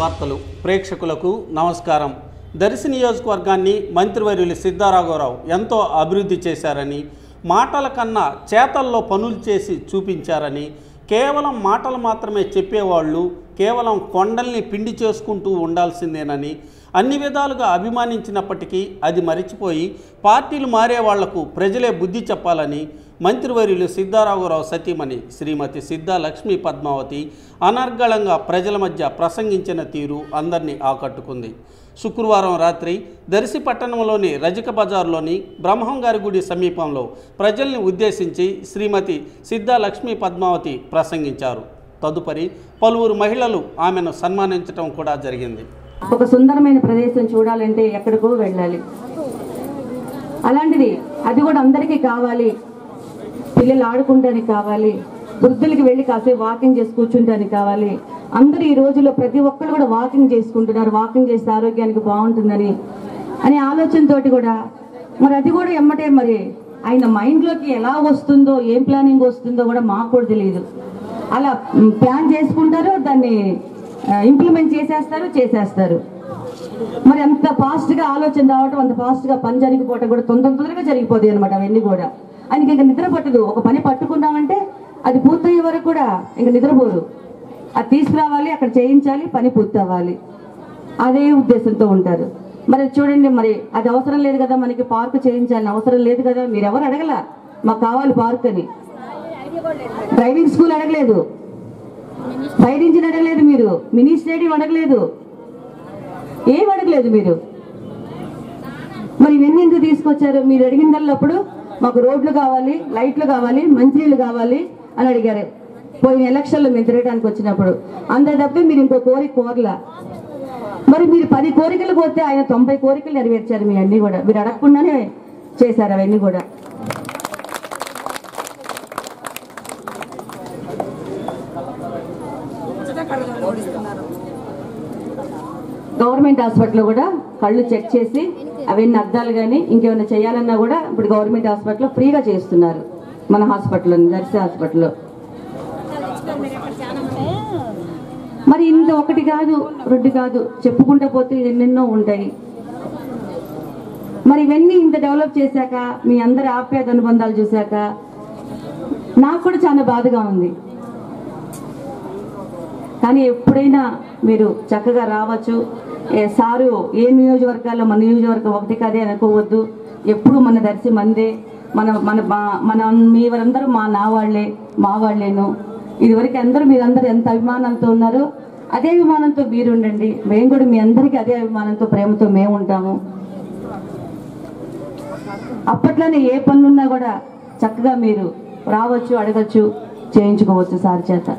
వార్తలు ప్రేక్షకులకు నమస్కారం. దర్శి నియోజకవర్గాన్ని మంత్రివర్యులు సిద్ధారాఘవరావు ఎంతో అభివృద్ధి చేశారని, మాటల కన్నా చేతల్లో పనులు చేసి చూపించారని, కేవలం మాటలు మాత్రమే చెప్పేవాళ్ళు కేవలం కొండల్ని పిండి చేసుకుంటూ ఉండాల్సిందేనని, అన్ని విధాలుగా అభిమానించినప్పటికీ అది మరిచిపోయి పార్టీలు మారే వాళ్లకు ప్రజలే బుద్ధి చెప్పాలని మంత్రివర్యులు సిద్ధారాఘవరావు సతీమణి శ్రీమతి సిద్ధా లక్ష్మీ పద్మావతి అనర్గళంగా ప్రజల మధ్య ప్రసంగించిన తీరు అందరినీ ఆకట్టుకుంది. శుక్రవారం రాత్రి దర్శి పట్టణంలోని రజక బజార్లోని బ్రహ్మంగారి గుడి సమీపంలో ప్రజల్ని ఉద్దేశించి శ్రీమతి సిద్ధా లక్ష్మీ పద్మావతి ప్రసంగించారు. తదుపరి పలువురు మహిళలు ఆమెను సన్మానించడం కూడా జరిగింది. ఒక సుందరమైన ప్రదేశం చూడాలంటే ఎక్కడికో వెళ్ళాలి. అలాంటిది అది కూడా అందరికీ కావాలి. పిల్లలు ఆడుకుంటానికి కావాలి, వృద్ధులకి వెళ్ళి కాసేపు వాకింగ్ చేసి కూర్చుంటానికి కావాలి. అందరూ ఈ రోజుల్లో ప్రతి ఒక్కరు కూడా వాకింగ్ చేసుకుంటున్నారు. వాకింగ్ చేస్తే ఆరోగ్యానికి బాగుంటుందని అనే ఆలోచనతోటి కూడా మరి అది కూడా ఎమ్మటే మరి ఆయన మైండ్లోకి ఎలా వస్తుందో, ఏం ప్లానింగ్ వస్తుందో కూడా మాకు కూడా తెలియదు. అలా ప్లాన్ చేసుకుంటారు, దాన్ని ఇంప్లిమెంట్ చేసేస్తారు. మరి అంత ఫాస్ట్గా ఆలోచన రావటం, అంత ఫాస్ట్గా పని జరిగిపోవటం కూడా తొందరగా జరిగిపోతాయి అనమాట. అవన్నీ కూడా ఆయనకి ఇంకా నిద్ర పట్టదు. ఒక పని పట్టుకున్నామంటే అది పూర్తయ్యే వరకు కూడా ఇంకా నిద్రపోరు. అది తీసుకురావాలి, అక్కడ చేయించాలి, పని పూర్తి అవ్వాలి, అదే ఉద్దేశంతో ఉంటారు. మరి చూడండి, మరి అది అవసరం లేదు కదా, మనకి పార్కు చేయించాలని అవసరం లేదు కదా. మీరు ఎవరు అడగల మాకు కావాలి పార్క్ అని. డ్రైవింగ్ స్కూల్ అడగలేదు, ఫైర్ ఇంజిన్ అడగలేదు, మీరు మినీ స్టేడియం అడగలేదు, ఏం అడగలేదు మీరు. మరి ఇవన్నీ ఎందుకు తీసుకొచ్చారు? మీరు అడిగిందల్లప్పుడు మాకు రోడ్లు కావాలి, లైట్లు కావాలి, మంచినీళ్ళు కావాలి అని అడిగారు. పోయిన ఎలక్షన్లో మేము తిరగడానికి వచ్చినప్పుడు అంత తప్పి మీరు ఇంకో కోరలా. మరి మీరు 10 కోరికలు పోతే ఆయన 90 కోరికలు నెరవేర్చారు. మీ అన్నీ కూడా మీరు అడగకుండానే చేశారు అవన్నీ కూడా. గవర్నమెంట్ హాస్పిటల్లో కూడా కళ్ళు చెక్ చేసి అవన్నీ అద్దాలు కానీ ఇంకేమైనా చేయాలన్నా కూడా ఇప్పుడు గవర్నమెంట్ హాస్పిటల్లో ఫ్రీగా చేస్తున్నారు. మన హాస్పిటల్లో, దర్శి హాస్పిటల్లో. మరి ఇంత ఒకటి కాదు, 2 కాదు, చెప్పుకుంటూ పోతే ఎన్నెన్నో ఉంటాయి. మరి ఇవన్నీ ఇంత డెవలప్ చేశాక, మీ అందరి ఆప్యాయత అనుబంధాలు చూశాక నాకు కూడా చాలా బాధగా ఉంది. కానీ ఎప్పుడైనా మీరు చక్కగా రావచ్చు. సారు ఏ నియోజకవర్గాల్లో మన నియోజకవర్గం ఒకటి కాదే అనుకోవద్దు. ఎప్పుడు మన దర్శి మందే, మన మీరందరూ నా వాళ్ళే, మా వాళ్ళేను. ఇదివరకు మీరందరూ ఎంత అభిమానంతో ఉన్నారో అదే అభిమానంతో మీరు ఉండండి. మేము కూడా మీ అందరికీ అదే అభిమానంతో, ప్రేమతో మేము ఉంటాము. అప్పట్లోనే ఏ పనులున్నా కూడా చక్కగా మీరు రావచ్చు, అడగచ్చు, చేయించుకోవచ్చు సార్ చేత.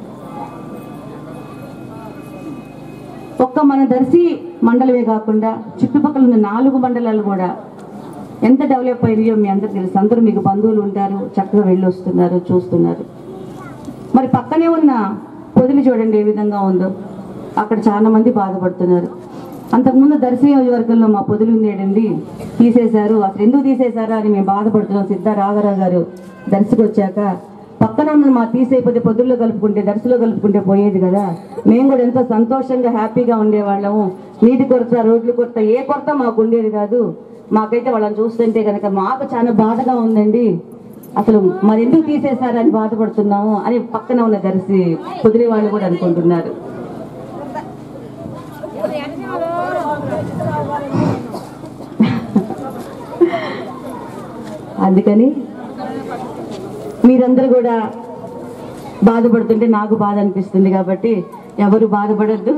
ఒక్క మన దర్శి మండలమే కాకుండా చుట్టుపక్కల ఉన్న 4 మండలాలు కూడా ఎంత డెవలప్ అయ్యాయో మీ అందరికి తెలుసు. అందరూ మీకు బంధువులు ఉంటారు, చక్కగా వెళ్ళి వస్తున్నారు, చూస్తున్నారు. మరి పక్కనే ఉన్న పొదిలి చూడండి ఏ విధంగా ఉందో. అక్కడ చాలా మంది బాధపడుతున్నారు. అంతకుముందు దర్శి నియోజకవర్గంలో మా పొదిలి ఉండేదండి, తీసేశారు. అసలు ఎందుకు తీసేశారా అని మేము బాధపడుతున్నాం. సిద్ధారాఘవరావు గారు దర్శికి వచ్చాక పక్కన ఉన్న మా తీసేపోతే పొద్దుల్లో కలుపుకుంటే, దర్శిలో కలుపుకుంటే పోయేది కదా. మేము కూడా ఎంతో సంతోషంగా హ్యాపీగా ఉండేవాళ్ళము. నీటి కొరత, రోడ్లు కొరత, ఏ కొరత మాకు ఉండేది కాదు. మాకైతే వాళ్ళని చూస్తుంటే కనుక మాకు చాలా బాధగా ఉందండి. అసలు మరి ఎందుకు తీసేశారని బాధపడుతున్నాము అని పక్కన ఉన్న దర్శి పొదిలి వాళ్ళు కూడా అనుకుంటున్నారు. అందుకని మీరందరూ కూడా బాధపడుతుంటే నాకు బాధ అనిపిస్తుంది. కాబట్టి ఎవరు బాధపడద్దు,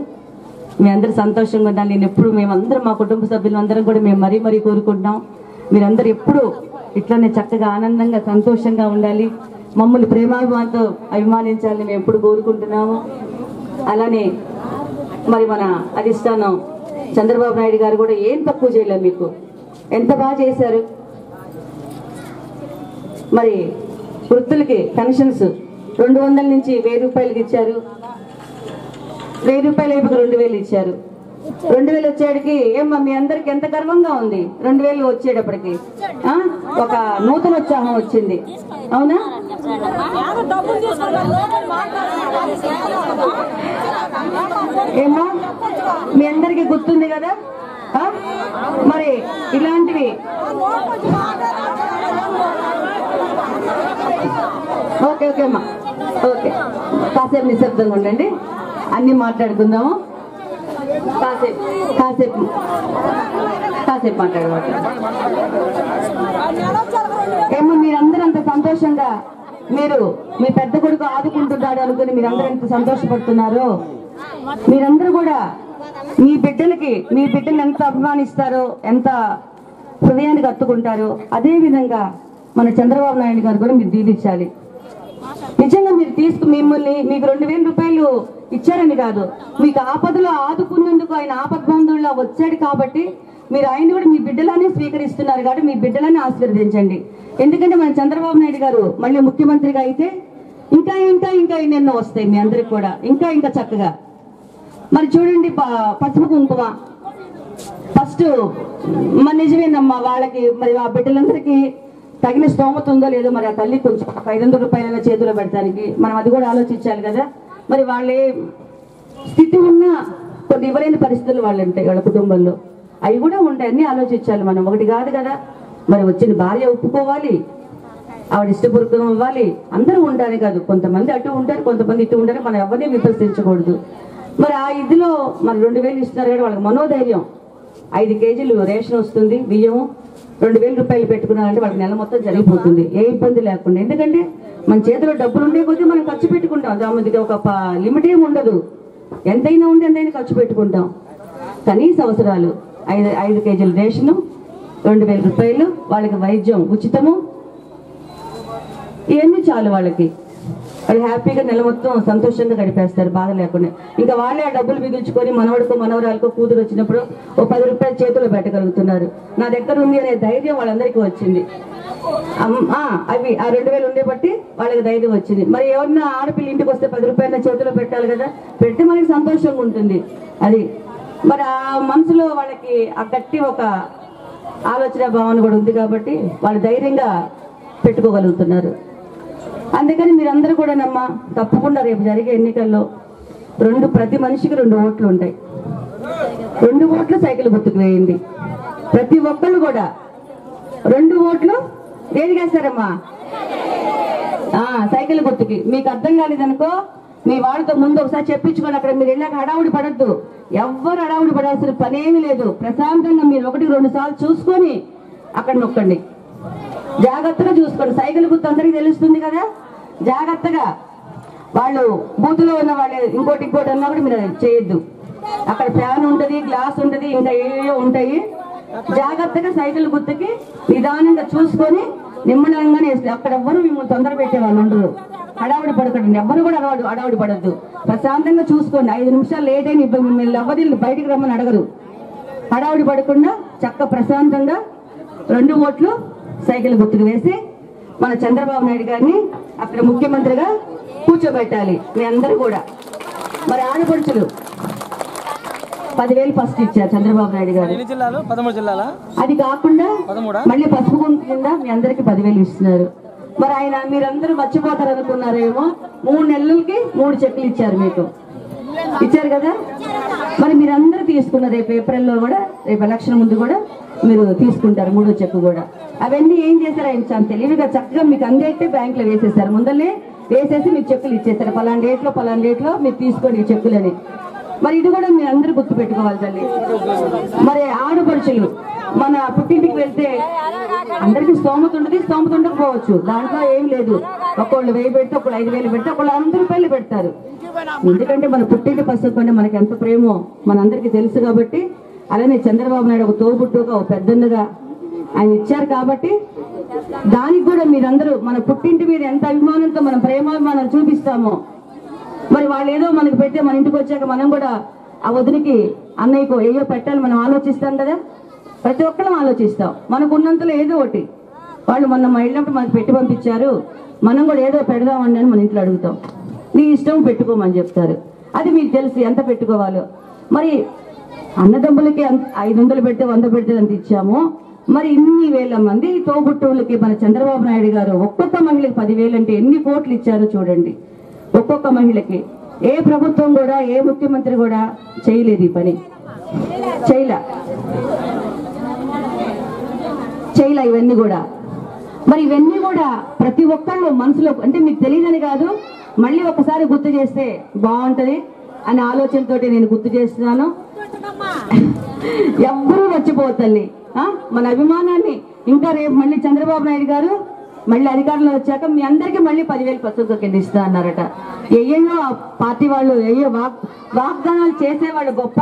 మీ అందరూ సంతోషంగా ఉండాలి. నేను ఎప్పుడు మేమందరం, మా కుటుంబ సభ్యులందరం కూడా మేము మరీ కోరుకుంటున్నాం. మీరందరూ ఎప్పుడు ఇట్లానే చక్కగా ఆనందంగా సంతోషంగా ఉండాలి, మమ్మల్ని ప్రేమాభిమానంతో అభిమానించాలని మేము ఎప్పుడు కోరుకుంటున్నాము. అలానే మరి మన అధిష్టానం చంద్రబాబు నాయుడు గారు కూడా ఏం తక్కువ చేయలేదు, మీకు ఎంత బాగా చేశారు. మరి వృద్ధులకి పెన్షన్స్ 200 నుంచి 1000 రూపాయలకి ఇచ్చారు. 1000 రూపాయలు అయిపోయి 2000 ఇచ్చారు. 2000 వచ్చేటికి ఏమ్మా మీ అందరికి ఎంత గర్వంగా ఉంది. 2000 వచ్చేటప్పటికి ఒక నూతన ఉత్సాహం వచ్చింది. అవునా? ఏమో మీ అందరికి గుర్తుంది కదా. మరి ఇలాంటివి ఓకే ఓకే అమ్మా, ఓకే కాసేపు నిశ్శబ్దంగా ఉండండి, అన్ని మాట్లాడుకుందాము. కాసేపు కాసేపు కాసేపు మాట్లాడవచ్చు. ఏమో మీరందరూ అంత సంతోషంగా మీరు మీ పెద్ద కొడుకు ఆదుకుంటున్నాడు అనుకుని మీరందరూ ఎంత సంతోషపడుతున్నారు. మీరందరూ కూడా మీ బిడ్డలు ఎంత అభిమానిస్తారో, ఎంత హృదయానికి హత్తుకుంటారో, అదే విధంగా మన చంద్రబాబు నాయుడు గారు కూడా మీరు దీవించాలి. నిజంగా మీరు మిమ్మల్ని మీకు 2000 రూపాయలు ఇచ్చారని కాదు, మీకు ఆపదలో ఆదుకున్నందుకు ఆయన ఆపద్బంధువుల్లో వచ్చాడు కాబట్టి మీరు ఆయన కూడా మీ బిడ్డలానే స్వీకరిస్తున్నారు కాబట్టి మీ బిడ్డలానే ఆశీర్వదించండి. ఎందుకంటే మన చంద్రబాబు నాయుడు గారు మళ్ళీ ముఖ్యమంత్రిగా అయితే ఇంకా ఇంకా ఇంకా ఎన్నెన్నో వస్తాయి మీ అందరికి కూడా, ఇంకా ఇంకా చక్కగా. మరి చూడండి పసుపు కుంకుమ ఫస్ట్ మన నిజమేనమ్మా, వాళ్ళకి మరి ఆ బిడ్డలందరికీ తగిన స్తోమత ఉందో లేదో, మరి ఆ తల్లి కొంచెం 500 రూపాయల చేతిలో పెడతానికి మనం అది కూడా ఆలోచించాలి కదా. మరి వాళ్ళే స్థితి ఉన్నా కొన్ని ఇవ్వలేని పరిస్థితులు వాళ్ళు ఉంటాయి వాళ్ళ కుటుంబంలో, అవి కూడా ఉంటాయి, అన్ని ఆలోచించాలి మనం, ఒకటి కాదు కదా. మరి వచ్చిన భార్య ఒప్పుకోవాలి, ఆవిడ ఇష్టపూర్వకం ఇవ్వాలి, అందరూ ఉండాలి కాదు, కొంతమంది అటు ఉంటారు కొంతమంది ఇటు ఉంటారు, మనం ఎవరిని విమర్శించకూడదు. మరి ఆ ఇదిలో మరి 2000 ఇస్తున్నారు కానీ వాళ్ళకి మనోధైర్యం, 5 కేజీలు రేషన్ వస్తుంది, బియ్యము 2000 రూపాయలు పెట్టుకున్నారంటే వాళ్ళకి నెల మొత్తం జరిగిపోతుంది, ఏ ఇబ్బంది లేకుండా. ఎందుకంటే మన చేతిలో డబ్బులు ఉండే కొద్దీ మనం ఖర్చు పెట్టుకుంటాం, దానికి ఒక లిమిట్ ఏమి ఉండదు, ఎంతైనా ఉంటే ఎంతైనా ఖర్చు పెట్టుకుంటాం. కనీస అవసరాలు 5 కేజీల రేషను, 2000 రూపాయలు, వాళ్ళకి వైద్యం ఉచితము, ఇవన్నీ చాలు వాళ్ళకి. వాళ్ళు హ్యాపీగా నెల మొత్తం సంతోషంగా గడిపేస్తారు బాధ లేకుండా. ఇంకా వాళ్ళే ఆ డబ్బులు మిగుల్చుకొని మనవడికో మనవరాలకో కూతురు వచ్చినప్పుడు ఓ 10 రూపాయలు చేతిలో పెట్టగలుగుతున్నారు. నా దగ్గర ఉంది అనే ధైర్యం వాళ్ళందరికీ వచ్చింది. అవి ఆ 2000 ఉండే బట్టి వాళ్ళకి ధైర్యం వచ్చింది. మరి ఎవరన్నా ఆడపిల్ల ఇంటికి వస్తే 10 రూపాయల చేతిలో పెట్టాలి కదా, పెడితే మనకి సంతోషంగా ఉంటుంది. అది మరి ఆ మనసులో వాళ్ళకి ఆ గట్టి ఒక ఆలోచన భావన కూడా ఉంది కాబట్టి వాళ్ళు ధైర్యంగా పెట్టుకోగలుగుతున్నారు. అందుకని మీరందరూ కూడా నమ్మ తప్పకుండా రేపు జరిగే ఎన్నికల్లో ప్రతి మనిషికి 2 ఓట్లు ఉంటాయి. 2 ఓట్లు సైకిల్ గుర్తుకు వేయండి. ప్రతి ఒక్కళ్ళు కూడా 2 ఓట్లు దేనికి వేస్తారమ్మా? సైకిల్ గుర్తుకి. మీకు అర్థం కాలేదనుకో మీ వాళ్ళతో ముందు ఒకసారి చెప్పించుకొని అక్కడ మీరు వెళ్ళాక హడావుడి పడద్దు, ఎవ్వరు హడావుడి పడాల్సిన పనేమీ లేదు. ప్రశాంతంగా మీరు 1-2 సార్లు చూసుకొని అక్కడ నొక్కండి, జాగ్రత్తగా చూసుకోండి. సైకిల్ గుర్తు అందరికీ తెలుస్తుంది కదా, జాగ్రత్తగా. వాళ్ళు బూతులో ఉన్న వాళ్ళు ఇంకోటి అన్నా కూడా మీరు చేయొద్దు. అక్కడ ఫ్యాన్ ఉంటుంది, గ్లాస్ ఉంటుంది, ఇంకా ఏవో ఉంటాయి. జాగ్రత్తగా సైకిల్ గుర్తుకి నిదానంగా చూసుకొని నిమ్మడంగానే వేస్తే అక్కడ ఎవ్వరు మిమ్మల్ని తొందర పెట్టే వాళ్ళు ఉండరు. హడావుడి పడకండి, ఎవ్వరు కూడా హడావుడి పడద్దు. ప్రశాంతంగా చూసుకోండి. 5 నిమిషాలు లేట్ అయిన మిమ్మల్ని ఎవరు బయటికి రమ్మని అడగరు. హడావుడి పడకుండా ప్రశాంతంగా 2 ఓట్లు సైకిల్ గుర్తుకు వేసి మన చంద్రబాబు నాయుడు గారిని అక్కడ ముఖ్యమంత్రిగా కూర్చోబెట్టాలి మీ అందరూ కూడా. మరి ఆడపడుచులు 10,000 ఫస్ట్ ఇచ్చారు చంద్రబాబు నాయుడు గారు. 13 జిల్లాల అది కాకుండా మళ్ళీ పసుపు కింద మీ అందరికి 10,000 ఇస్తున్నారు. మరి ఆయన మీరందరూ మర్చిపోతారు అనుకున్నారేమో, 3 నెలలకి 3 చెక్కులు ఇచ్చారు మీకు, ఇచ్చారు కదా. మరి మీరందరూ తీసుకున్నారు. రేపు ఏప్రిల్లో కూడా, రేపు ఎలక్షన్ ముందు కూడా మీరు తీసుకుంటారు 3వ చెక్కు కూడా. అవన్నీ ఏం చేశారు ఆయన చాలా తెలివిగా చక్కగా మీకు అందైతే బ్యాంకులో వేసేసారు, ముందలే వేసేసి మీకు చెక్కులు ఇచ్చేస్తారు. పలానా డేట్లో మీరు తీసుకోండి ఈ చెక్కులని. మరి ఇది కూడా మీరు అందరూ గుర్తు పెట్టుకోవాలి తల్లి. మరి ఆడపడుచులు మన పుట్టింటికి వెళ్తే అందరికి స్తోమత ఉండకపోవచ్చు, దాంట్లో ఏం లేదు. ఒకళ్ళు 1000 పెడితే, ఒకళ్ళు 5,000 పెడితే, ఒకళ్ళు 100 రూపాయలు పెడతారు. ఎందుకంటే మన పుట్టింటి పసుపు అంటే మనకి ఎంత ప్రేమో మనందరికీ తెలుసు కాబట్టి. అలానే చంద్రబాబు నాయుడు ఒక తోబుట్టుగా, ఒక పెద్దన్నగా ఆయన ఇచ్చారు కాబట్టి దానికి కూడా మీరందరూ మన పుట్టింటి మీద ఎంత అభిమానంతో మనం ప్రేమాభిమానం చూపిస్తామో, మరి వాళ్ళు ఏదో మనకు పెడితే మన ఇంటికి వచ్చాక మనం కూడా ఆ వదినికి అన్నయ్యకు ఏదో పెట్టాలి మనం ఆలోచిస్తాం కదా. ప్రతి ఒక్కరం ఆలోచిస్తాం, మనకు ఉన్నంతలో ఏదో ఒకటి. వాళ్ళు మొన్న మా ఇళ్ళప్పుడు మనకు పెట్టి పంపించారు, మనం కూడా ఏదో పెడదామండి అని మన ఇంట్లో అడుగుతాం. నీ ఇష్టం పెట్టుకోమని చెప్తారు. అది మీకు తెలిసి ఎంత పెట్టుకోవాలో. మరి అన్నదమ్ములకి 500 పెడితే 100 పెడితే అంత ఇచ్చాము. మరి ఇన్ని వేల మంది తోబుట్టువులకి మన చంద్రబాబు నాయుడు గారు ఒక్కొక్క మహిళకి 10,000 అంటే ఎన్ని కోట్లు ఇచ్చారో చూడండి. ఒక్కొక్క మహిళకి ఏ ప్రభుత్వం కూడా ఏ ముఖ్యమంత్రి కూడా చేయలేదు ఈ పని, చేయలే ఇవన్నీ కూడా. మరి ఇవన్నీ కూడా ప్రతి ఒక్కళ్ళు మనసులో, అంటే మీకు తెలియదని కాదు, మళ్ళీ ఒకసారి గుర్తు చేస్తే బాగుంటది అనే ఆలోచనతో నేను గుర్తు చేస్తున్నాను. ఎవ్వరూ మర్చిపోతల్లి మన అభిమానాన్ని. ఇంకా రేపు మళ్ళీ చంద్రబాబు నాయుడు గారు మళ్ళీ అధికారంలో వచ్చాక మీ అందరికీ మళ్ళీ 10,000 పసుపు కింద ఇస్తా అన్నారట. ఏయో పార్టీ వాళ్ళు ఏయో వాగ్దానాలు చేసేవాళ్ళు గొప్ప,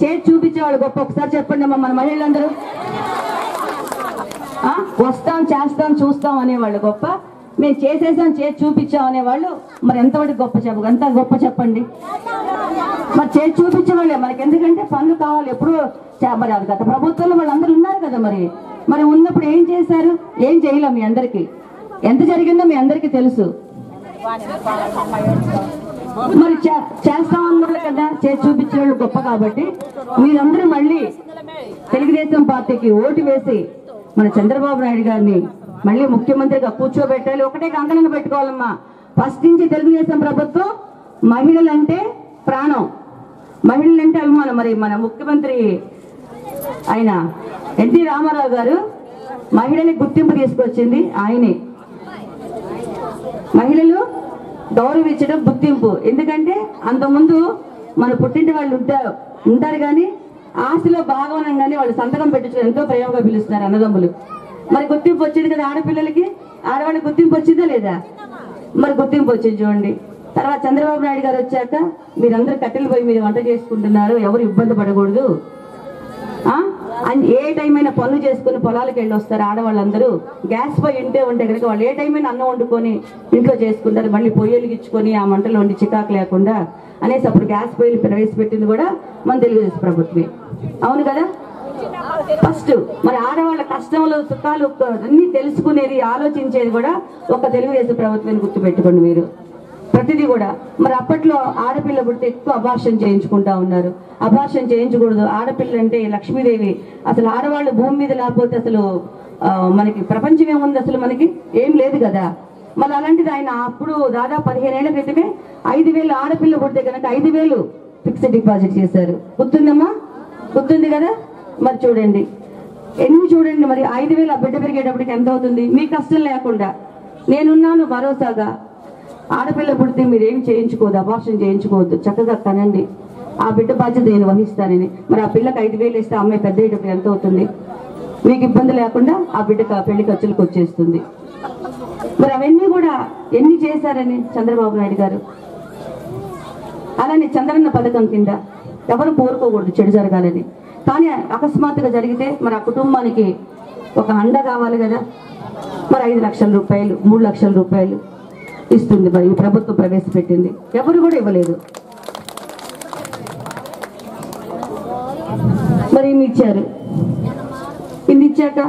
చేసి చూపించేవాళ్ళు గొప్ప. ఒకసారి చెప్పండి అమ్మా మన మహిళలందరూ. వస్తాం, చేస్తాం, చూస్తాం అనేవాళ్ళు గొప్ప, మేము చేసేసాం, చేసి చూపించాం అనేవాళ్ళు మరి ఎంతవరకు గొప్ప చెప్పండి. మరి చేసి చూపించేవాళ్ళే మనకి, ఎందుకంటే పనులు కావాలి ఎప్పుడు. మరి అది గత ప్రభుత్వంలో వాళ్ళందరూ ఉన్నారు కదా, మరి ఉన్నప్పుడు ఏం చేశారు, ఏం చేయలేం. మీ అందరికీ ఎంత జరిగిందో మీ అందరికీ తెలుసు. మరి చేస్తాం అన్నారు కదా, చేసి చూపించే వాళ్ళు గొప్ప. కాబట్టి మీరందరూ మళ్ళీ తెలుగుదేశం పార్టీకి ఓటు వేసి మన చంద్రబాబు నాయుడు గారిని మళ్ళీ ముఖ్యమంత్రిగా కూర్చోబెట్టాలి. ఒకటే కంకణంగా పెట్టుకోవాలమ్మా. ఫస్ట్ నుంచి తెలుగుదేశం ప్రభుత్వం మహిళలంటే ప్రాణం, మహిళలంటే అభిమానం. మరి మన ముఖ్యమంత్రి ఆయన ఎన్టీ రామారావు గారు మహిళలకు గుర్తింపు తీసుకొచ్చింది ఆయనే. మహిళలు గౌరవించడం గుర్తింపు. ఎందుకంటే అంతకుముందు మన పుట్టింటి వాళ్ళు ఉంటారు కానీ ఆస్తిలో భాగవనం కానీ వాళ్ళు సంతకం పెట్టించుకుని ఎంతో ప్రేమగా పిలుస్తున్నారు అన్నదమ్ములు. మరి గుర్తింపు వచ్చింది కదా ఆడపిల్లలకి, ఆడవాళ్ళకి గుర్తింపు వచ్చిందా లేదా? మరి గుర్తింపు వచ్చింది చూడండి. తర్వాత చంద్రబాబు నాయుడు గారు వచ్చాక మీరందరూ కట్టెల పొయ్యి మీద వంట చేసుకుంటున్నారు, ఎవరు ఇబ్బంది పడకూడదు. ఏ టైం అయినా పనులు చేసుకుని పొలాలకు వెళ్ళి వస్తారు ఆడవాళ్ళందరూ. గ్యాస్ పొయ్యి ఉంటే కనుక వాళ్ళు ఏ టైం అయినా అన్నం వండుకొని ఇంట్లో చేసుకుంటారు. మళ్ళీ పొయ్యి వెలిగించుకొని ఆ మంటలు వండి చికాకు లేకుండా అనేసి అప్పుడు గ్యాస్ పొయ్యిలు ప్రవేశపెట్టింది కూడా మన తెలుగుదేశం ప్రభుత్వమే, అవును కదా. ఫస్ట్ మరి ఆడవాళ్ళ కష్టములు సుఖాలు అన్ని తెలుసుకునేది ఆలోచించేది కూడా ఒక తెలుగుదేశం ప్రభుత్వాన్ని గుర్తుపెట్టుకోండి మీరు. ప్రతిదీ కూడా మరి అప్పట్లో ఆడపిల్ల పుడితే ఎక్కువ అబార్షన్ చేయించుకుంటా ఉన్నారు. అబార్షన్ చేయించకూడదు, ఆడపిల్ల అంటే లక్ష్మీదేవి. అసలు ఆడవాళ్ళు భూమి మీద లేకపోతే అసలు మనకి ప్రపంచం ఏముంది, అసలు మనకి ఏం లేదు కదా. మరి అలాంటిది ఆయన అప్పుడు దాదాపు 15 ఏళ్ల క్రితమే 5,000 ఆడపిల్ల పుడితే కనుక 5,000 ఫిక్స్డ్ డిపాజిట్ చేశారు. గుర్తుందమ్మా, గుర్తుంది కదా. మరి చూడండి చూడండి మరి 5,000 ఆ బిడ్డ పెరిగేటప్పటికి ఎంత అవుతుంది. మీ కష్టం లేకుండా నేనున్నాను భరోసాగా. ఆడపిల్ల పుడితే మీరేం చేయించుకోవద్దు, అబార్షన్ చేయించుకోవద్దు, చక్కగా కనండి, ఆ బిడ్డ బాధ్యత నేను వహిస్తానని. మరి ఆ పిల్లకి 5,000 ఇస్తే అమ్మాయి పెద్ద అయ్యేటప్పుడు ఎంత అవుతుంది. మీకు ఇబ్బంది లేకుండా ఆ బిడ్డకు ఆ పెళ్లి ఖర్చులకు వచ్చేస్తుంది. మరి అవన్నీ కూడా ఎన్ని చేశారని చంద్రబాబు నాయుడు గారు. అలానే చంద్రన్న పథకం కింద ఎవరు కోరుకోకూడదు చెడు జరగాలని. కానీ అకస్మాత్తుగా జరిగితే మరి ఆ కుటుంబానికి ఒక అండ కావాలి కదా. మరి 5 లక్షల రూపాయలు 3 లక్షల రూపాయలు ఇస్తుంది మరి ఈ ప్రభుత్వం ప్రవేశపెట్టింది. ఎవరు కూడా ఇవ్వలేదు. మరి ఇన్ని ఇచ్చారు. ఇన్ని ఇచ్చాక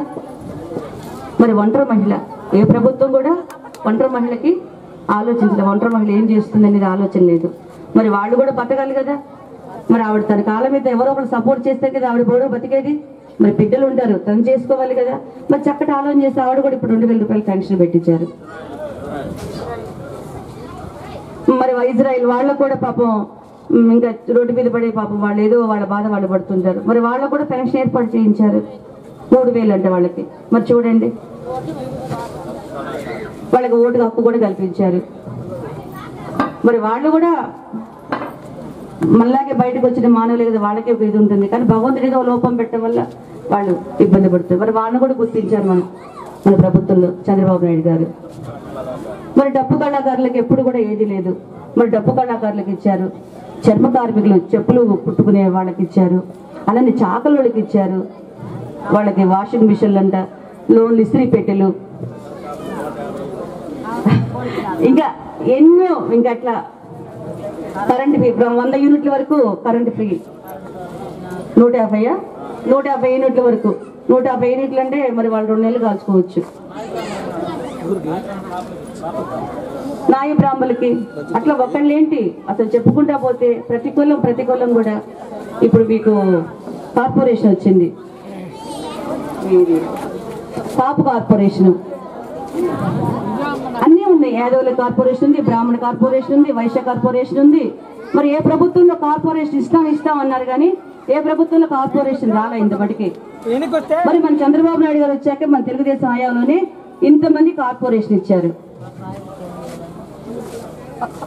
మరి ఒంటరి మహిళ, ఏ ప్రభుత్వం కూడా ఒంటరి మహిళకి ఆలోచించలేదు. ఒంటరి మహిళ ఏం చేస్తుంది అనేది ఆలోచన లేదు. మరి వాళ్ళు కూడా బతకాలి కదా. మరి ఆవిడ తన కాళ్ళ మీద ఎవరో ఒకరు సపోర్ట్ చేస్తే కదా ఆవిడ కూడా బతికేది. మరి బిడ్డలు ఉంటారు, తను చేసుకోవాలి కదా. మరి చక్కటి ఆలోచన చేస్తే ఆవిడ కూడా ఇప్పుడు 2,000 రూపాయలు పెన్షన్ పెట్టించారు. మరి ఇజ్రాయిల్ వాళ్ళకు కూడా పాపం ఇంకా రోడ్డు మీద పడే పాపం వాళ్ళు ఏదో వాళ్ళ బాధ వాళ్ళు పడుతుంటారు. మరి వాళ్ళకు కూడా పెన్షన్ ఏర్పాటు చేయించారు 3,000 అంటే వాళ్ళకి. మరి చూడండి వాళ్ళకి ఓటు హక్కు కూడా కల్పించారు. మరి వాళ్ళు కూడా మళ్ళాగే బయటకు వచ్చిన మానవులే కదా, వాళ్ళకే ఒక ఇది ఉంటుంది. కానీ భగవంతుడిగా లోపం పెట్టడం వల్ల వాళ్ళు ఇబ్బంది పడుతారు. మరి వాళ్ళని కూడా గుర్తించారు మన ప్రభుత్వంలో చంద్రబాబు నాయుడు గారు. మరి డప్పు కళాకారులకు ఎప్పుడు కూడా ఏది లేదు. మరి డప్పు కళాకారులకు ఇచ్చారు, చర్మ కార్మికులు చెప్పులు కుట్టుకునే వాళ్ళకి ఇచ్చారు, అలానే చాకలోళ్ళకి ఇచ్చారు, వాళ్ళకి వాషింగ్ మిషన్లు అంట, లోన్లు, ఇస్త్రీ పెట్టెలు, ఇంకా ఎన్నో. ఇంకా అట్లా కరెంట్ ఫ్రీ 100 యూనిట్ల వరకు కరెంట్ ఫ్రీ. 150 యూనిట్ల వరకు. 150 యూనిట్లు అంటే మరి వాళ్ళు 2 నెలలు కాల్చుకోవచ్చు. నాయ బ్రాహ్మణులకి అట్లా ఒకళ్ళేంటి అసలు చెప్పుకుంటా పోతే ప్రతికూలం కూడా. ఇప్పుడు మీకు కార్పొరేషన్ వచ్చింది, కాపు కార్పొరేషన్. అన్నీ ఉన్నాయి. యాదవుల కార్పొరేషన్ ఉంది, బ్రాహ్మణ కార్పొరేషన్ ఉంది, వైశ్య కార్పొరేషన్ ఉంది. మరి ఏ ప్రభుత్వంలో కార్పొరేషన్ ఇస్తాం అన్నారు కానీ ఏ ప్రభుత్వంలో కార్పొరేషన్ రాలే ఇంతమటికి. మరి మన చంద్రబాబు నాయుడు గారు వచ్చాక మన తెలుగుదేశం హయాంలోనే ఇంతమంది కార్పొరేషన్ ఇచ్చారు.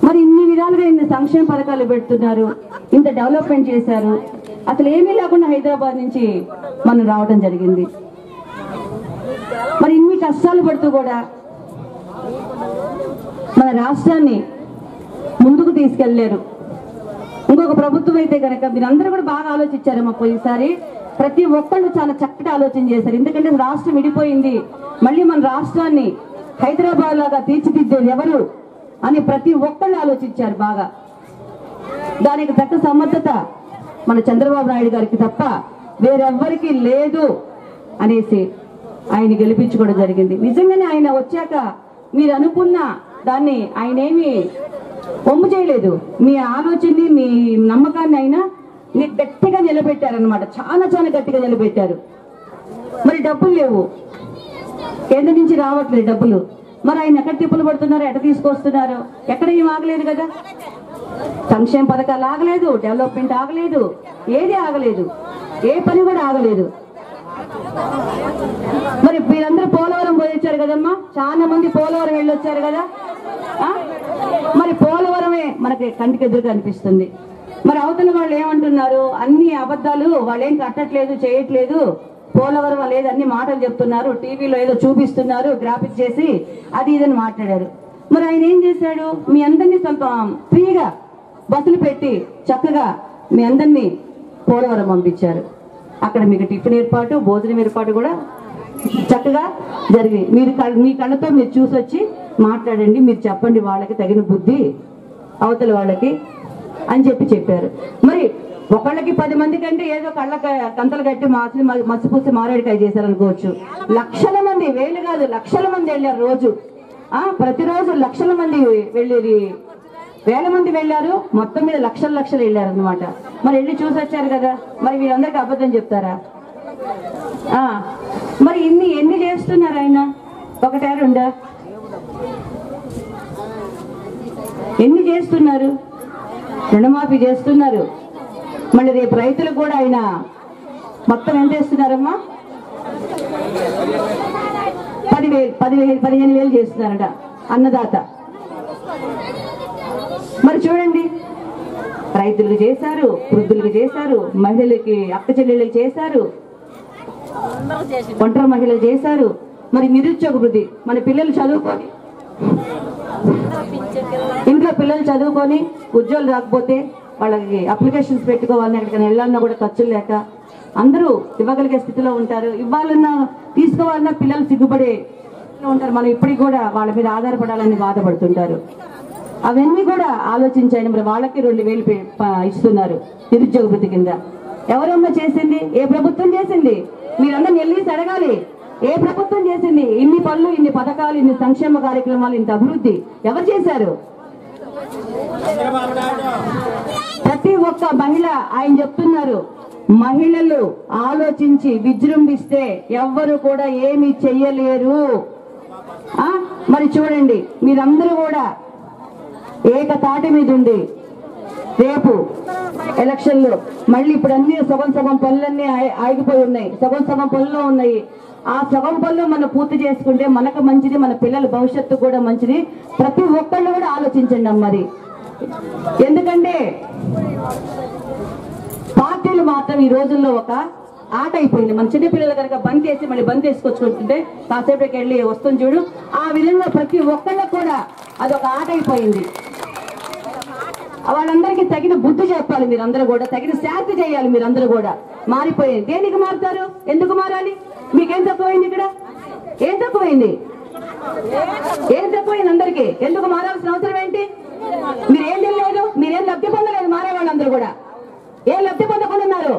మరి ఇన్ని విధాలుగా ఇన్ని సంక్షేమ పథకాలు పెడుతున్నారు, ఇంత డెవలప్మెంట్ చేశారు. అసలు ఏమీ లేకుండా హైదరాబాద్ నుంచి మనం రావడం జరిగింది. మరి ఇన్ని కష్టాలు పడుతూ కూడా మన రాష్ట్రాన్ని ముందుకు తీసుకెళ్లారు. ఇంకొక ప్రభుత్వం అయితే కనుక మీరందరూ కూడా బాగా ఆలోచించారమ్మా. పోయినసారి ప్రతి ఒక్కళ్ళు చాలా చక్కటి ఆలోచన చేశారు. ఎందుకంటే రాష్ట్రం విడిపోయింది, మళ్ళీ మన రాష్ట్రాన్ని హైదరాబాద్ లాగా తీర్చిదిద్దేది ఎవరు అని ప్రతి ఒక్కళ్ళు ఆలోచించారు బాగా. దానికి తగ్గ సమర్థత మన చంద్రబాబు నాయుడు గారికి తప్ప వేరెవ్వరికి లేదు అనేసి ఆయన గెలిపించుకోవడం జరిగింది. నిజంగానే ఆయన వచ్చాక మీరు అనుకున్న దాన్ని ఆయన ఏమి ఒమ్ము చేయలేదు. మీ ఆలోచనని మీ నమ్మకాన్ని అయినా మీరు గట్టిగా నిలబెట్టారనమాట. చాలా చాలా గట్టిగా నిలబెట్టారు. మరి డబ్బులు లేవు, కేంద్రం నుంచి రావట్లేదు డబ్బులు. మరి ఆయన ఎక్కడ తిప్పులు పడుతున్నారు, ఎక్కడ తీసుకొస్తున్నారు? ఎక్కడ ఏం ఆగలేదు కదా. సంక్షేమ పథకాలు ఆగలేదు, డెవలప్మెంట్ ఆగలేదు, ఏది ఆగలేదు, ఏ పని కూడా ఆగలేదు. మరి మీరందరూ పోలవరం పోయొచ్చారు కదమ్మా, చాలా మంది పోలవరం వెళ్ళొచ్చారు కదా. మరి పోలవరమే మనకి కంటికి ఎదురుగా అనిపిస్తుంది. మరి అవతల వాళ్ళు ఏమంటున్నారు, అన్ని అబద్ధాలు, వాళ్ళు ఏం కట్టట్లేదు, చేయట్లేదు, పోలవరం లేదు, అన్ని మాటలు చెప్తున్నారు, టీవీలో ఏదో చూపిస్తున్నారు, గ్రాఫిక్స్ చేసి అది ఇదని మాట్లాడారు. మరి ఆయన ఏం చేశాడు, మీ అందరినీ ಸ್ವಲ್ಪ ఫ్రీగా బస్సులు పెట్టి చక్కగా మీ అందరినీ పోలవరం పంపించారు. అక్కడ మీకు టిఫిన్ ఏర్పాటు, భోజనం ఏర్పాటు కూడా చక్కగా జరిగి మీరు మీ కళ్ళతో మీరు చూసి వచ్చి మాట్లాడండి, మీరు చెప్పండి వాళ్ళకి తగిన బుద్ధి అవతల వాళ్ళకి అని చెప్పారు. మరి ఒకళ్ళకి 10 మంది కంటే ఏదో కళ్ళ కంతలు కట్టి మసిపూసి మారేడుకాయ చేశారనుకోవచ్చు. లక్షల మంది, వేలు కాదు లక్షల మంది వెళ్ళారు రోజు. ప్రతిరోజు లక్షల మంది వెళ్ళేది, వేల మంది వెళ్ళారు, మొత్తం మీద లక్షలు వెళ్ళారు అనమాట. మరి వెళ్ళి చూసి వచ్చారు కదా. మరి వీరందరికీ అబద్ధం చెప్తారా? మరి ఎన్ని చేస్తున్నారు ఆయన? ఒకటే రెండా? ఎన్ని చేస్తున్నారు? రుణమాఫీ చేస్తున్నారు. మళ్ళీ రేపు రైతులకు కూడా ఆయన మొత్తం ఎంత ఇస్తున్నారమ్మా? 10,000 15,000 చేస్తున్నారట అన్నదాత. మరి చూడండి, రైతులకు చేశారు, వృద్ధులకు చేశారు, మహిళలకి అక్క చెల్లెళ్ళకి చేశారు, ఒంటరి మహిళలు చేశారు. మరి నిరుద్యోగ వృద్ధి, మన పిల్లలు చదువుకొని ఇంట్లో పిల్లలు చదువుకొని ఉద్యోగాలు రాకపోతే వాళ్ళకి అప్లికేషన్స్ పెట్టుకోవాలని ఎక్కడికైనా వెళ్ళాలన్నా కూడా ఖర్చులు లేక అందరూ ఇవ్వగలిగే స్థితిలో ఉంటారు. ఇవ్వాలన్నా తీసుకోవాలన్నా పిల్లలు సిగ్గుపడే ఉంటారు. మనం ఇప్పటికి కూడా వాళ్ళ మీద ఆధారపడాలని బాధపడుతుంటారు. అవన్నీ కూడా ఆలోచించండి. మరి వాళ్ళకి 2,000 ఇస్తున్నారు నిరుద్యోగ వృత్తి కింద. ఎవరమ్మా చేసింది? ఏ ప్రభుత్వం చేసింది? మీరందరూ వెళ్ళి అడగాలి, ఏ ప్రభుత్వం చేసింది? ఇన్ని పనులు, ఇన్ని పథకాలు, ఇన్ని సంక్షేమ కార్యక్రమాలు, ఇంత అభివృద్ధి ఎవరు చేశారు? ప్రతి ఒక్క మహిళ ఆయన చెప్తున్నారు, మహిళలు ఆలోచించి విజృంభిస్తే ఎవ్వరు కూడా ఏమీ చెయ్యలేరు. మరి చూడండి, మీరందరూ కూడా ఏకతాటి మీద ఉండి రేపు ఎలక్షన్లో మళ్ళీ ఇప్పుడు అన్ని సగం పనులన్నీ ఆగిపోయి ఉన్నాయి, సగం పనులు ఉన్నాయి. ఆ సగం పనులు మనం పూర్తి చేసుకుంటే మనకు మంచిది, మన పిల్లల భవిష్యత్తు కూడా మంచిది. ప్రతి ఒక్కళ్ళు కూడా ఆలోచించండి మరి. ఎందుకంటే పార్టీలు మాత్రం ఈ రోజుల్లో ఒక ఆట అయిపోయింది. మన చిన్నపిల్లలు కనుక బంద్ చేసి మళ్ళీ బంద్ చేసుకొచ్చుకుంటుంటే కాసేపటికి వెళ్ళి వస్తుంది చూడు, ఆ విధంగా ప్రతి ఒక్కళ్ళకు కూడా అదొక ఆట అయిపోయింది. వాళ్ళందరికీ తగిన బుద్ధి చెప్పాలి మీరందరూ కూడా, తగిన శాంతి చేయాలి మీరందరూ కూడా. మారిపోయింది. దేనికి మారుతారు? ఎందుకు మారాలి? మీకేం తక్కువైంది? ఇక్కడ ఏం తక్కువైంది? ఏం తక్కువైంది అందరికీ? ఎందుకు మారాల్సిన అవసరం ఏంటి? మీరేం తెలియలేదు, మీరేం లబ్ధి పొందలేదు. మారే వాళ్ళందరూ కూడా ఏం లబ్ధి పొందకుండా ఉన్నారు?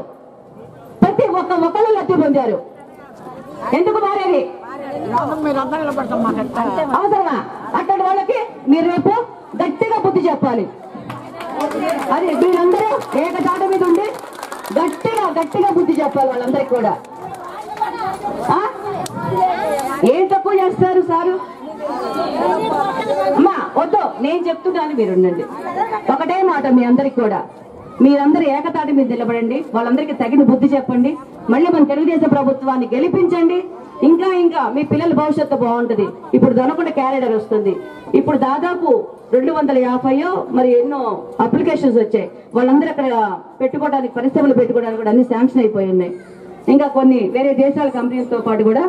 ప్రతి ఒక్కళ్ళు లబ్ధి పొందారు. ఎందుకు మారేది? అవసరమా? అట్లాంటి వాళ్ళకి మీరు రేపు గట్టిగా బుద్ధి చెప్పాలి. అది మీరందరూ ఏకతాట మీద ఉండి గట్టిగా బుద్ధి చెప్పాలి వాళ్ళందరికీ కూడా. ఏం తక్కువ చేస్తారు సారు? అమ్మా వద్దు, నేను చెప్తున్నాను, మీరు ఉండండి. ఒకటే మాట మీ అందరికి కూడా, మీరందరూ ఏకతాటి మీద నిలబడండి, వాళ్ళందరికీ తగిన బుద్ధి చెప్పండి, మళ్ళీ మన తెలుగుదేశం ప్రభుత్వాన్ని గెలిపించండి. ఇంకా ఇంకా మీ పిల్లల భవిష్యత్తు బాగుంటది. ఇప్పుడు దొనకొండ క్యారిడర్ వస్తుంది. ఇప్పుడు దాదాపు 250 మరి ఎన్నో అప్లికేషన్స్ వచ్చాయి. వాళ్ళందరూ అక్కడ పెట్టుకోవడానికి, పరిశ్రమలు పెట్టుకోవడానికి కూడా అన్ని శాంక్షన్ అయిపోయి ఉన్నాయి. ఇంకా కొన్ని వేరే దేశాల కంపెనీలతో పాటు కూడా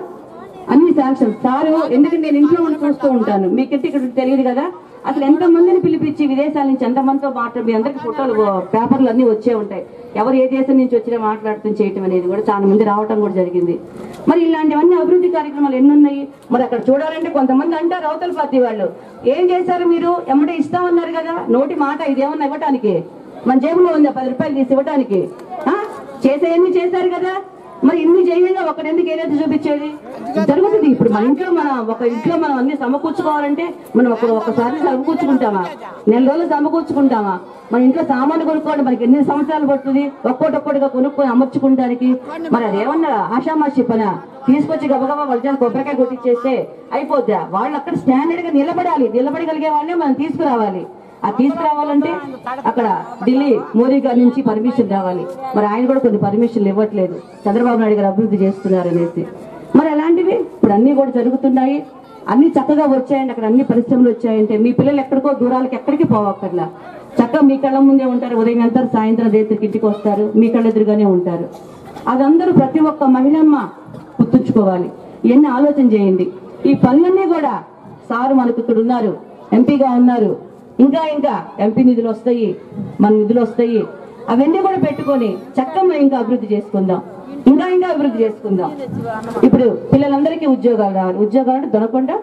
అన్ని శాంక్షన్. సారు ఎందుకంటే నేను ఇంట్లో ఉండి చూస్తూ ఉంటాను, మీకింటి ఇక్కడ తెలియదు కదా, అసలు ఎంతమందిని పిలిపించి విదేశాల నుంచి ఎంతమందితో మాట్లాడి మీ అందరికి ఫోటోలు పేపర్లు అన్ని వచ్చే ఉంటాయి. ఎవరు ఏ దేశం నుంచి వచ్చినా మాట్లాడుతూ చేయటం అనేది కూడా చాలా మంది రావటం కూడా జరిగింది. మరి ఇలాంటివన్నీ అభివృద్ధి కార్యక్రమాలు ఎన్నున్నాయి. మరి అక్కడ చూడాలంటే కొంతమంది అంటారు అవతల పార్టీ వాళ్ళు, ఏం చేశారు మీరు, ఎమ్మటే ఇస్తామన్నారు కదా, నోటి మాట ఇదేమన్నా ఇవ్వటానికి, మన జేబులో ఉందా 10 రూపాయలు తీసి ఇవ్వటానికి? చేసేయన్నీ చేశారు కదా, మరి ఇన్ని చేయంగా ఒకటి ఎందుకు ఏదైతే చూపించేది జరుగుతుంది. ఇప్పుడు మన ఇంట్లో ఒక ఇంట్లో మనం అన్ని సమకూర్చుకోవాలంటే మనం ఒకసారి సమకూర్చుకుంటామా, నెల రోజులు సమకూర్చుకుంటామా? మన ఇంట్లో సామాన్లు కొనుక్కోండి, మనకి ఎన్ని సంవత్సరాలు పడుతుంది ఒక్కొక్కటిగా కొనుక్కొని అమర్చుకుంటానికి? మరి అదేమన్నా ఆషామాషి పనా? తీసుకొచ్చి గబగబా వాళ్ళ చేత కొబ్బరికాయ కొట్టించేస్తే అయిపోద్దా? వాళ్ళు అక్కడ స్టాండర్డ్ గా నిలబడగలిగే వాళ్ళే మనం తీసుకురావాలి. ఆ తీసుకురావాలంటే అక్కడ ఢిల్లీ మోదీ గారి నుంచి పర్మిషన్ రావాలి. మరి ఆయన కూడా కొన్ని పర్మిషన్లు ఇవ్వట్లేదు, చంద్రబాబు నాయుడు గారు అభివృద్ధి చేస్తున్నారు అనేసి. మరి అలాంటివి ఇప్పుడు అన్ని కూడా జరుగుతున్నాయి, అన్ని చక్కగా వచ్చాయండి. అక్కడ అన్ని పరిశ్రమలు వచ్చాయంటే మీ పిల్లలు ఎక్కడికో దూరాలకు ఎక్కడికి పోవక్కర్లా, చక్కగా మీ కళ్ళ ముందే ఉంటారు. ఉదయం వెళ్తారు, సాయంత్రం రేతికి ఇంటికి వస్తారు, మీ కళ్ళ ఎదురుగానే ఉంటారు. అదందరూ ప్రతి ఒక్క మహిళమ్మ గుర్తుంచుకోవాలి. ఇవన్నీ ఆలోచన చేయండి. ఈ పనులన్నీ కూడా సారు మనకు ఇక్కడ ఉన్నారు, ఎంపీగా ఉన్నారు, ఇంకా ఎంపీ నిధులు వస్తాయి, మన నిధులు వస్తాయి. అవన్నీ కూడా పెట్టుకొని చక్కగా ఇంకా అభివృద్ధి చేసుకుందాం, ఇంకా అభివృద్ధి చేసుకుందాం. ఇప్పుడు పిల్లలందరికీ ఉద్యోగాలు రావాలి, ఉద్యోగాలు దొరకకుండా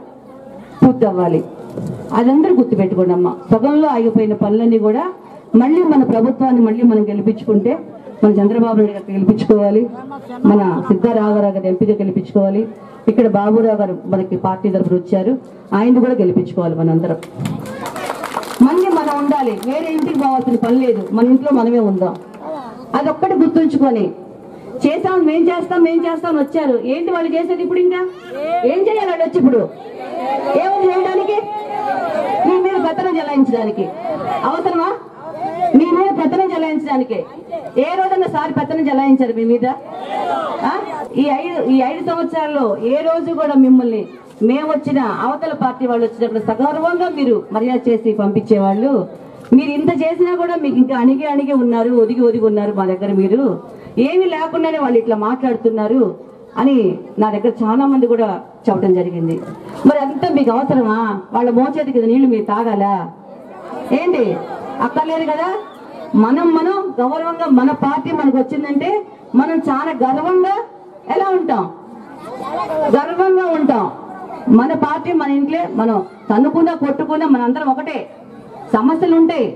పూర్తి అవ్వాలి. అదందరూ గుర్తు పెట్టుకోండి అమ్మ. సగంలో ఆగిపోయిన పనులన్నీ కూడా మళ్ళీ మన ప్రభుత్వాన్ని మళ్ళీ మనం గెలిపించుకుంటే, మన చంద్రబాబు నాయుడు గారు గెలిపించుకోవాలి, మన సిద్ధారామరావు గారు ఎంపీగా గెలిపించుకోవాలి. ఇక్కడ బాబురావు గారు మనకి పార్టీ తరఫున వచ్చారు, ఆయన్ని కూడా గెలిపించుకోవాలి. మనందరం మళ్ళీ మనం ఉండాలి, వేరే ఇంటికి పోవాల్సిన పని లేదు, మన ఇంట్లో మనమే ఉందాం. అదొక్కటి గుర్తుంచుకొని మేం చేస్తాం వచ్చారు. ఏంటి వాళ్ళు చేసేది? ఇప్పుడు ఇంకా ఏం చేయాలి వాళ్ళు వచ్చి? ఇప్పుడు ఏమని చేయడానికి? మీ మీద పెత్తనం చెలాయించడానికి అవసరమా? మీ మీద పెత్తనం చెలాయించడానికి ఏ రోజన్నా సారి పెత్తనం చెలాయించారు మీ మీద? ఈ 5 సంవత్సరాల్లో ఏ రోజు కూడా మిమ్మల్ని మేము వచ్చిన అవతల పార్టీ వాళ్ళు వచ్చినప్పుడు సగౌరవంగా మీరు మర్యాద చేసి పంపించేవాళ్ళు. మీరు ఇంత చేసినా కూడా మీకు ఇంకా అణిగి ఉన్నారు, ఒదిగి ఉన్నారు. మా దగ్గర మీరు ఏమీ లేకుండానే వాళ్ళు ఇట్లా మాట్లాడుతున్నారు అని నా దగ్గర చాలా మంది కూడా చెప్పడం జరిగింది. మరి అంతా మీకు అవసరమా? వాళ్ళ మోచేతికి నీళ్లు మీరు తాగాలా ఏంటి? అక్కర్లేదు కదా. మనం గౌరవంగా మన పార్టీ మనకు వచ్చిందంటే మనం చాలా గర్వంగా ఎలా ఉంటాం? గర్వంగా ఉంటాం. మన పార్టీ మన ఇంట్లో మనం తన్నుకున్నా కొట్టుకున్నా మనందరం ఒకటే. సమస్యలు ఉంటాయి,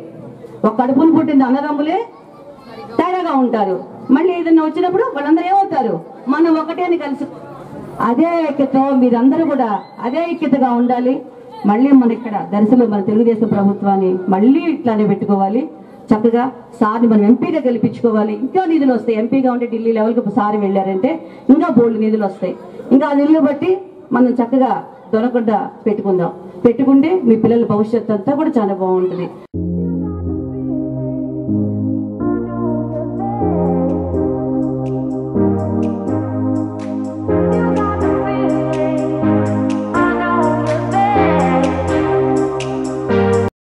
ఒక కడుపును పుట్టింది అన్నదమ్ములే తేడాగా ఉంటారు. మళ్ళీ ఏదైనా వచ్చినప్పుడు వాళ్ళందరూ ఏమవుతారు? మనం ఒకటే అని కలిసి అదే ఐక్యత, మీరందరూ కూడా అదే ఐక్యతగా ఉండాలి. మళ్ళీ మన ఇక్కడ దర్శనం మన తెలుగుదేశం ప్రభుత్వాన్ని మళ్ళీ ఇట్లానే పెట్టుకోవాలి. చక్కగా సార్ని మనం ఎంపీగా గెలిపించుకోవాలి. ఇంకా నిధులు వస్తాయి. ఎంపీగా ఉంటే ఢిల్లీ లెవెల్కి సారి వెళ్ళారంటే ఇంకా బోల్డ్ నిధులు వస్తాయి. ఇంకా ఆ నిధులు బట్టి మనం చక్కగా దొరకకుండా పెట్టుకుంటే మీ పిల్లల భవిష్యత్తు అంతా కూడా చాలా బాగుంటుంది.